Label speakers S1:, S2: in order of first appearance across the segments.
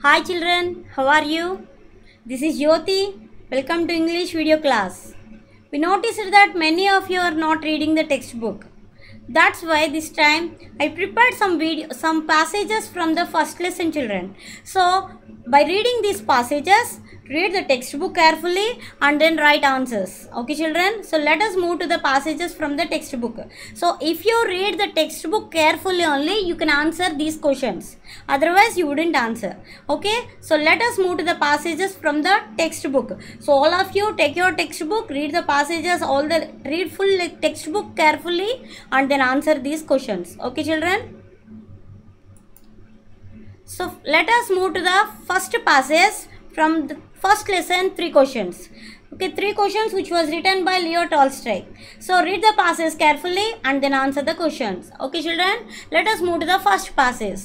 S1: Hi children, how are you? This is Jyoti. Welcome to English video class. We noticed that many of you are not reading the textbook. That's why this time I prepared some passages from the first lesson, children. So by reading these passages, read the textbook carefully and then write answers. Okay children, so let us move to the passages from the textbook. So if you read the textbook carefully only, you can answer these questions. Otherwise you wouldn't answer. Okay, so let us move to the passages from the textbook. So all of you take your textbook, read the passages, read full textbook carefully and then answer these questions. Okay children. So let us move to the first passage from the first lesson, 3 questions. Okay, 3 questions which was written by Leo Tolstoy. So read the passage carefully and then answer the questions. Okay children, let us move to the first passage.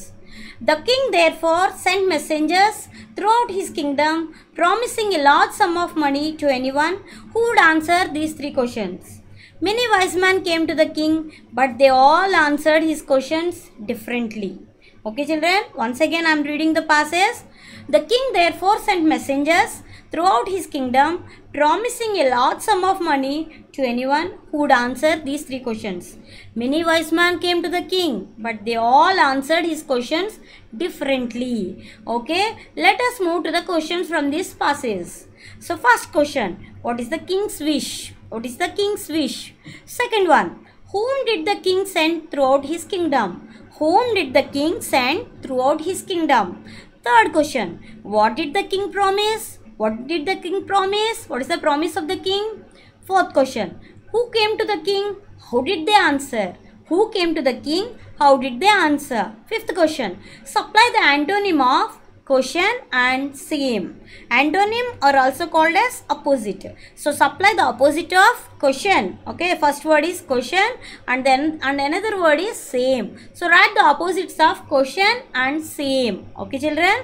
S1: The king therefore sent messengers throughout his kingdom, promising a large sum of money to anyone who would answer these 3 questions. Many wise men came to the king, but they all answered his questions differently. Okay children, once again I am reading the passage. The king therefore sent messengers throughout his kingdom, promising a large sum of money to anyone who would answer these 3 questions. Many wise men came to the king, but they all answered his questions differently. Okay, let us move to the questions from this passage. So first question, what is the king's wish? What is the king's wish? Second one, whom did the king send throughout his kingdom? Whom did the king send throughout his kingdom? Third question, what did the king promise? What did the king promise? What is the promise of the king? Fourth question, who came to the king? How did they answer? Who came to the king? How did they answer? Fifth question, supply the antonym of question and same. Antonym are also called as opposite. So supply the opposite of question. Okay, first word is question and another word is same. So write the opposites of question and same. Okay children.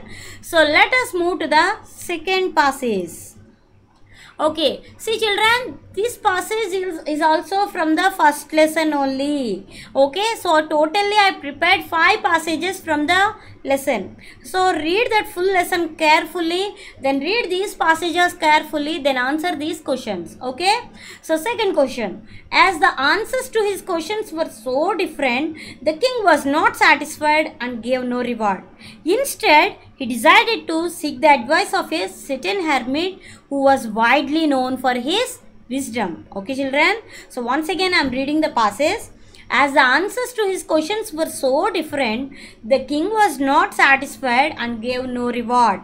S1: So let us move to the second passage. Okay, see children, this passage is also from the first lesson only. Okay, so totally I prepared 5 passages from the lesson. So read that full lesson carefully, then read these passages carefully, then answer these questions. Okay, so second question, as the answers to his questions were so different, the king was not satisfied and gave no reward. Instead, he decided to seek the advice of a certain hermit who was widely known for his wisdom. Okay children, so once again I am reading the passage. As the answers to his questions were so different, the king was not satisfied and gave no reward.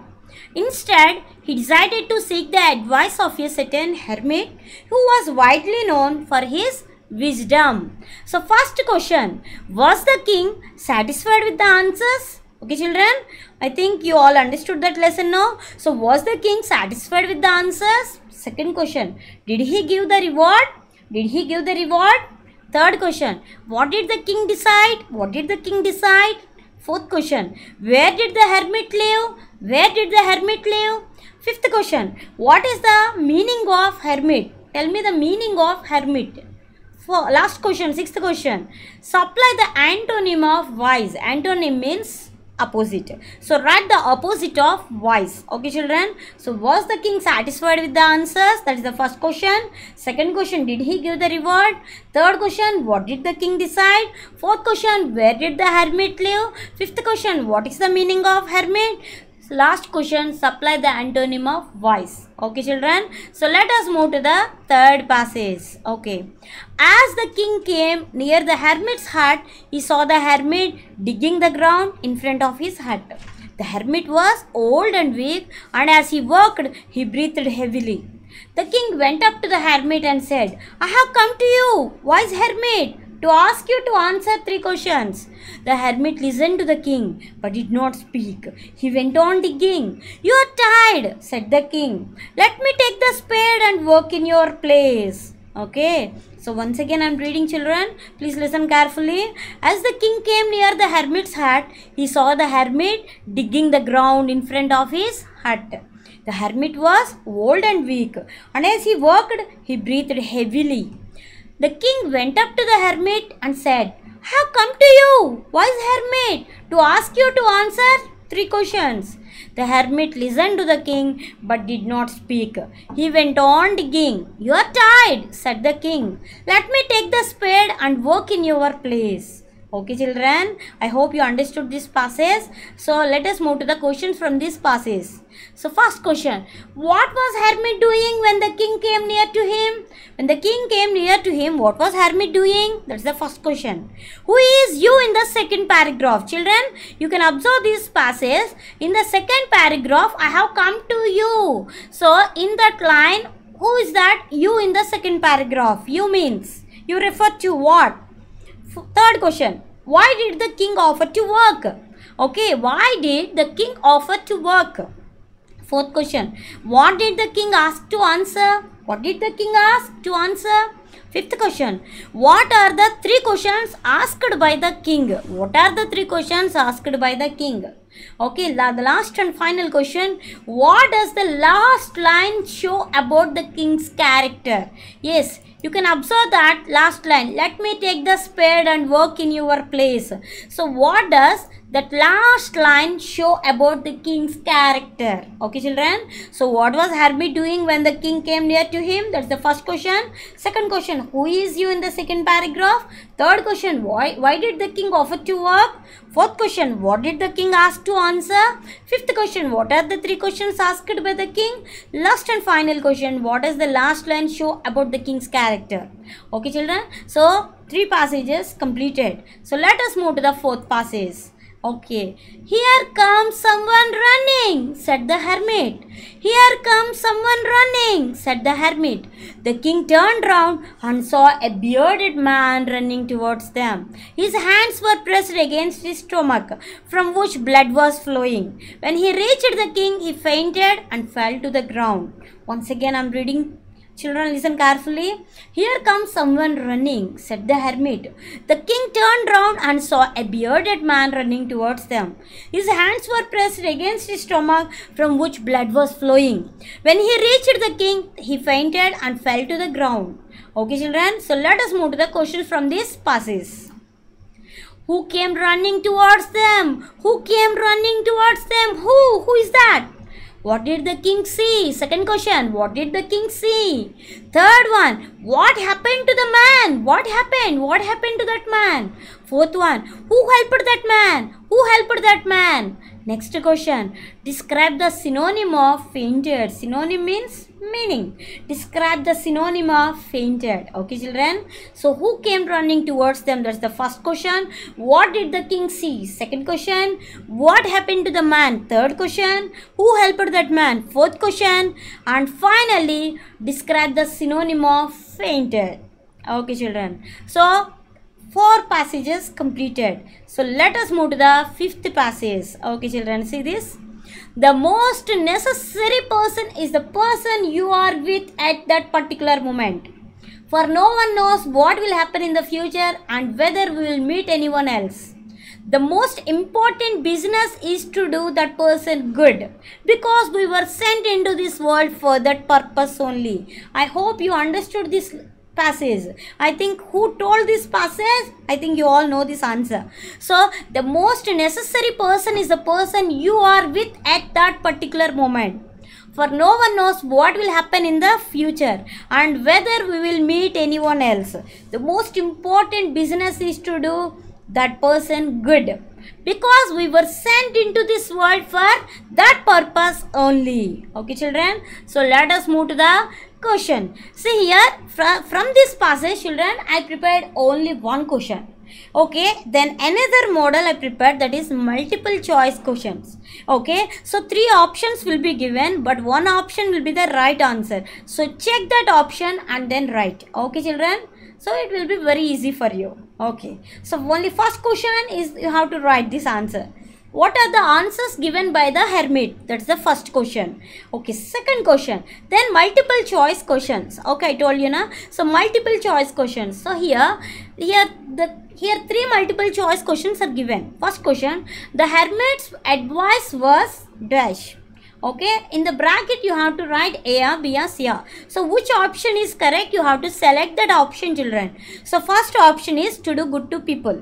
S1: Instead, he decided to seek the advice of a certain hermit who was widely known for his wisdom. So first question, was the king satisfied with the answers? Okay children, I think you all understood that lesson now. So was the king satisfied with the answers? Second question, did he give the reward? Did he give the reward? Third question, what did the king decide? What did the king decide? Fourth question, where did the hermit live? Where did the hermit live? Fifth question, what is the meaning of hermit? Tell me the meaning of hermit. Last question, sixth question, supply the antonym of wise. Antonym means opposite. So write the opposite of wise. Okay children, so was the king satisfied with the answers? That is the first question. Second question, did he give the reward? Third question, what did the king decide? Fourth question, where did the hermit live? Fifth question, what is the meaning of hermit? Last question, supply the antonym of wise. Okay children, so let us move to the third passage. Okay, as the king came near the hermit's hut, he saw the hermit digging the ground in front of his hut. The hermit was old and weak, and as he worked, he breathed heavily. The king went up to the hermit and said, I have come to you, wise hermit, to ask you to answer 3 questions. The hermit listened to the king, but did not speak. He went on digging. You are tired, said the king. Let me take the spade and work in your place. Okay, so once again I am reading children. Please listen carefully. As the king came near the hermit's hut, he saw the hermit digging the ground in front of his hut. The hermit was old and weak, and as he worked, he breathed heavily. The king went up to the hermit and said, I have come to you, wise hermit, to ask you to answer 3 questions. The hermit listened to the king but did not speak. He went on digging. "You are tired," said the king. "Let me take the spade and work in your place." Okay children, I hope you understood this passage. So let us move to the questions from this passage. So first question, what was hermit doing when the king came near to him? When the king came near to him, what was hermit doing? That's the first question. Who is you in the second paragraph? Children, you can observe this passage. In the second paragraph, I have come to you. So in that line, who is that? You in the second paragraph. You means, you refer to what? Third question, why did the king offer to work? Okay, why did the king offer to work? Fourth question, what did the king ask to answer? What did the king ask to answer? Fifth question, what are the three questions asked by the king? What are the three questions asked by the king? Okay, the last and final question, what does the last line show about the king's character? Yes, you can observe that last line, let me take the spade and work in your place. So what does that last line show about the king's character? Okay children, so what was hermit doing when the king came near to him? That's the first question. Second question, who is you in the second paragraph? Third question, why did the king offer to work? Fourth question, what did the king ask to answer? Fifth question, what are the three questions asked by the king? Last and final question, what does the last line show about the king's character? Okay children, so three passages completed. So let us move to the fourth passage. Okay, here comes someone running, said the hermit. Here comes someone running, said the hermit. The king turned round and saw a bearded man running towards them. His hands were pressed against his stomach, from which blood was flowing. When he reached the king, he fainted and fell to the ground. Once again, I am reading. Children, listen carefully. Here comes someone running, said the hermit. The king turned round and saw a bearded man running towards them. His hands were pressed against his stomach, from which blood was flowing. When he reached the king, he fainted and fell to the ground. Okay, children. So let us move to the questions from this passage. Who came running towards them? Who came running towards them? Who? Who is that? What did the king see? Second question, what did the king see? Third one, what happened to the man? What happened? What happened to that man? Fourth one, who helped that man? Who helped that man? Next question, describe the synonym of fainted. Synonym means meaning. Describe the synonym of fainted. Okay children, so who came running towards them? That's the first question. What did the king see? Second question, what happened to the man? Third question, who helped that man? Fourth question, and finally describe the synonym of fainted. Okay children, so 4 passages completed. So let us move to the 5th passage. Okay children, see this. The most necessary person is the person you are with at that particular moment. For no one knows what will happen in the future and whether we will meet anyone else. The most important business is to do that person good, because we were sent into this world for that purpose only. I hope you understood this passage. I think who told this passage? I think you all know this answer. So the most necessary person is the person you are with at that particular moment. For no one knows what will happen in the future and whether we will meet anyone else. The most important business is to do that person good, because we were sent into this world for that purpose only. Okay children, so let us move to the question. See here, from this passage children, I prepared only one question. Okay, then another model I prepared, that is multiple choice questions. Okay, so 3 options will be given, but one option will be the right answer. So check that option and then write. Okay children, so it will be very easy for you. Okay, so only first question is you have to write this answer. What are the answers given by the hermit? That's the first question. Okay, second question. Then multiple choice questions. Okay, I told you na. So multiple choice questions. So here 3 multiple choice questions are given. First question, the hermit's advice was dash. Okay, in the bracket you have to write A, B, C. So which option is correct? You have to select that option children. So first option is to do good to people.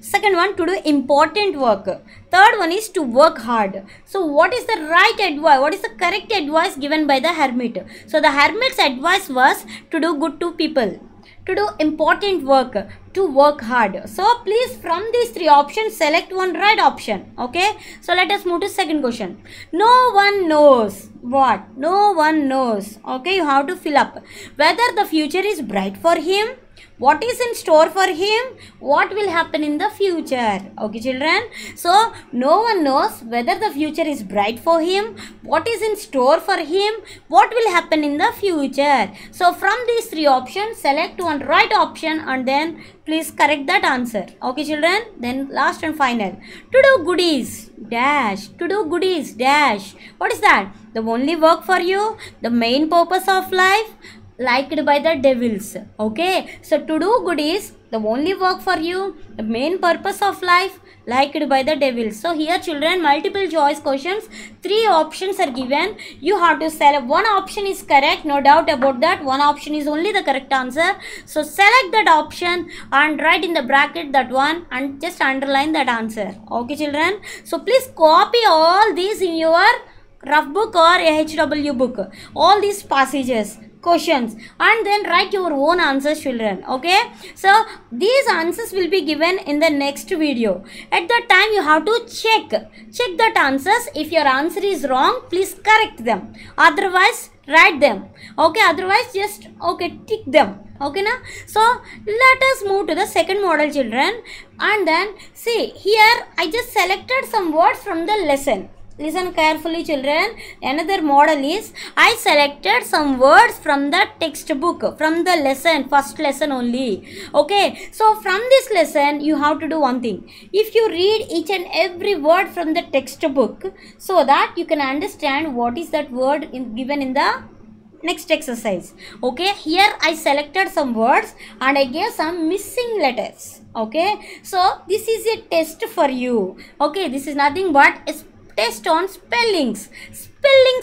S1: Second one, to do important work. Third one is to work hard. So what is the right advice? What is the correct advice given by the hermit? So the hermit's advice was to do good to people, to do important work, to work hard. So please, from these three options, select one right option. Okay, so let us move to second question. No one knows what? No one knows. Okay, you have to fill up whether the future is bright for him, what is in store for him, what will happen in the future. Okay children, so no one knows whether the future is bright for him, what is in store for him, what will happen in the future. So from these three options, select one right option and then please correct that answer. Okay children, then last and final, to do goodies dash, to do goodies dash. What is that? The only work for you, the main purpose of life, liked by the devils. Okay, so to do good is the only work for you, the main purpose of life, liked by the devils. So here children, multiple choice questions, three options are given. You have to select one option is correct, no doubt about that. One option is only the correct answer. So select that option and write in the bracket that one and just underline that answer. Okay children, so please copy all these in your rough book or AHW book, all these passages, questions, and then write your own answers children. Okay, so these answers will be given in the next video. At that time you have to check that answers. If your answer is wrong, please correct them, otherwise write them. Okay, otherwise just tick them. Okay na? So let us move to the second model children, and then see here I just selected some words from the lesson. Listen carefully children. Another model is I selected some words from the textbook, from the lesson, first lesson only. Okay, so from this lesson you have to do one thing. If you read each and every word from the textbook, so that you can understand what is that word given in the next exercise. Okay, here I selected some words and I gave some missing letters. Okay, so this is a test for you. Okay, this is nothing but a test on spellings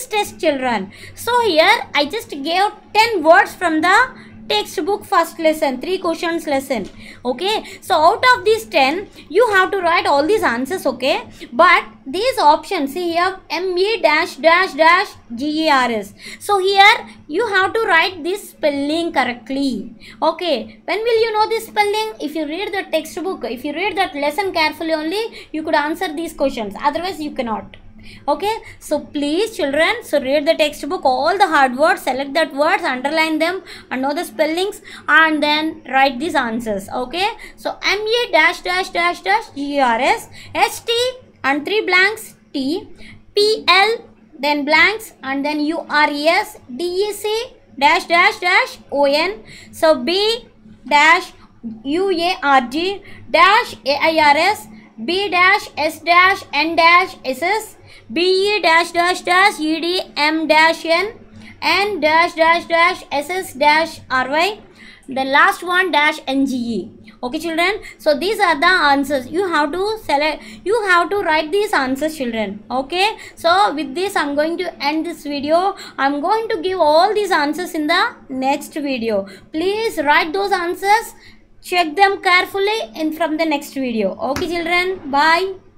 S1: test children. So here I just gave 10 words from the textbook first lesson, 3 questions lesson. Okay, so out of these 10 you have to write all these answers. Okay, but these options, see here ME dash dash dash GERS. So here you have to write this spelling correctly. Okay, when will you know this spelling? If you read the textbook, if you read that lesson carefully only, you could answer these questions, otherwise you cannot. Okay, so please children, so read the textbook, all the hard words, select that words, underline them and know the spellings and then write these answers. Okay, so ME dash dash dash dash GERS, ST and 3 blanks T, PL then blanks and then URES, DEC dash dash dash ON, so B dash UARG dash AIRS, B dash S dash N dash SS, BE dash dash dash ED M dash N dash dash dash SS dash RY, the last one dash NGE. Okay children, so these are the answers. You have to select, you have to write these answers children. Okay, so with this I'm going to end this video. I'm going to give all these answers in the next video. Please write those answers, check them carefully in from the next video. Okay children, bye.